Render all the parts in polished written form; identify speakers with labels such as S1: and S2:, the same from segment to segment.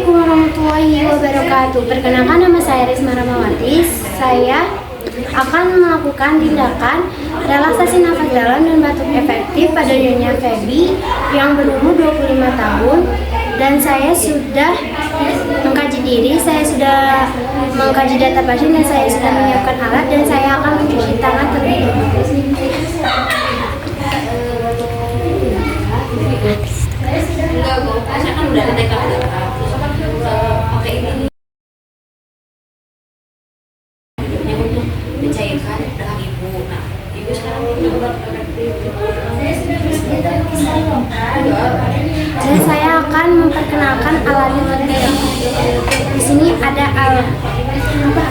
S1: Assalamualaikum warahmatullahi wabarakatuh. Perkenalkan, nama saya Risma Ramawati. Saya akan melakukan tindakan relaksasi nafas dalam dan batuk efektif pada Nyonya Feby yang berumur 25 tahun. Dan saya sudah mengkaji diri, saya sudah mengkaji data pasien, dan saya sudah menyiapkan alat, dan saya akan mencuci tangan terlebih dahulu.
S2: Saya kan udah ada TK pakai ini yang untuk mencairkan dengan ibu. Nah, ibu sekarang
S1: Dan saya akan memperkenalkan alatnya. Di sini ada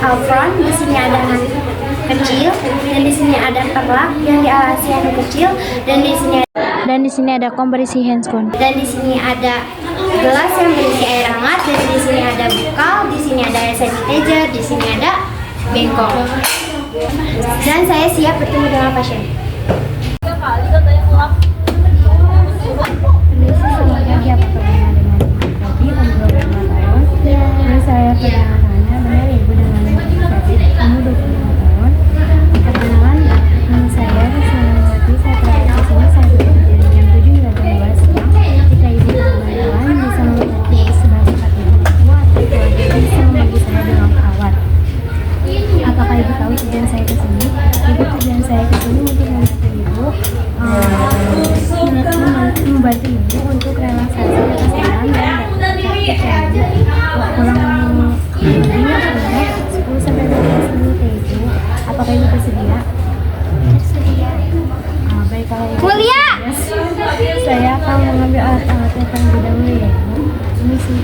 S1: Alfron, di sini ada anu kecil, dan di sini ada perlak yang dialasi anu kecil, dan di sini ada kompresi handscone. Dan di sini ada gelas yang berisi air hangat, dan di sini ada bukal, di sini ada hand sanitizer, di sini ada bengkok. Dan saya siap bertemu dengan pasien. Saya pernah tanya, benar ibu dengan kamu 25 tahun. Perkenalan, nama saya Risma Ramawati. Saya berada di sini. Saya bekerja dari jam 7 hingga jam 12 siang. Jika ibu berkenan bisa membantu sebagai kakak tua atau keluarga bisa membantu saya dengan perawat. Apakah ibu tahu tujuan saya ke sini? Tujuan saya ke sini untuk membantu ibu untuk relaksasi nafas dalam dan kurang lebihnya 10-15 menit ya ibu. Apakah ibu bersedia? Bersedia. Baik, kalau ibu bersedia, saya akan mengambil alat-alatnya terlebih dahulu ya ibu. Ini sih.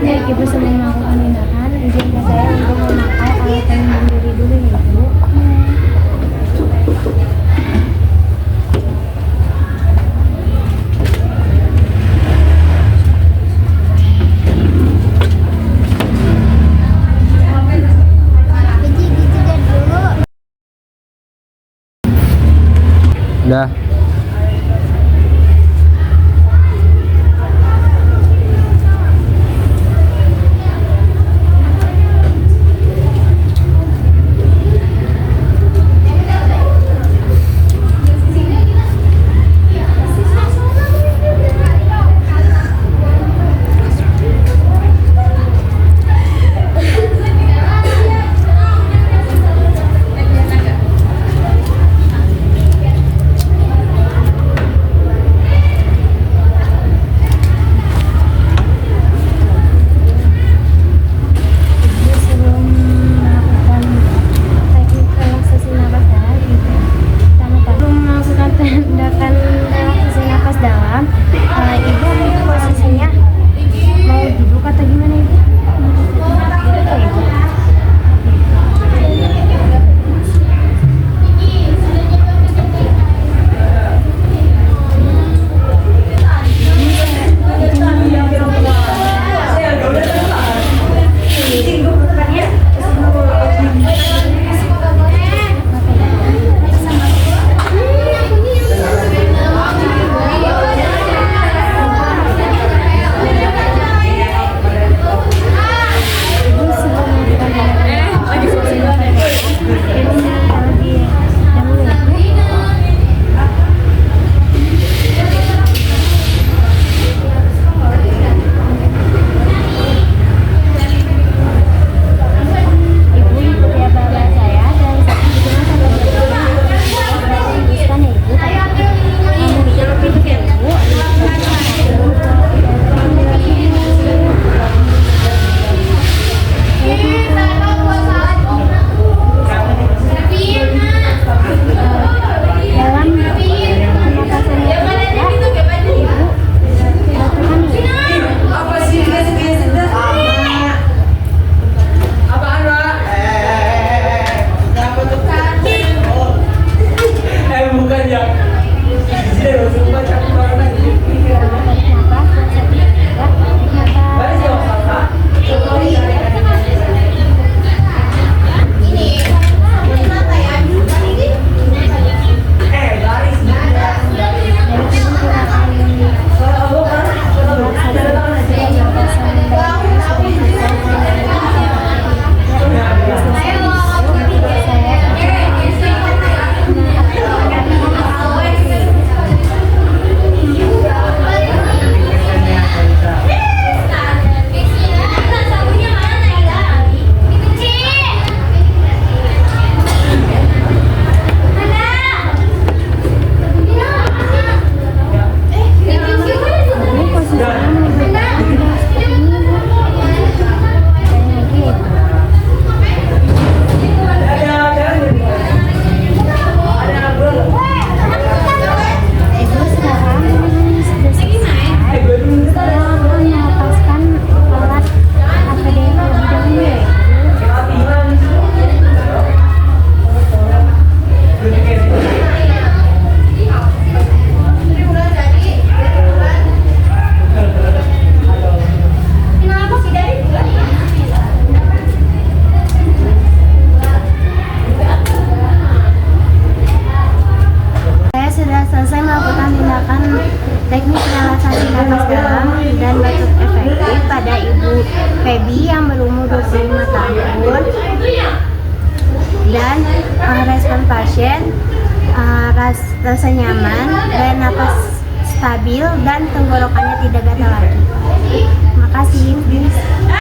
S1: Baik, ibu sebelum melakukan tindakan, izinkan saya untuk memakai alat yang mandiri dulu ya ibu.
S3: Udah.
S1: rasa nyaman, gaya napas stabil, dan tenggorokannya tidak gatal lagi. Makasih.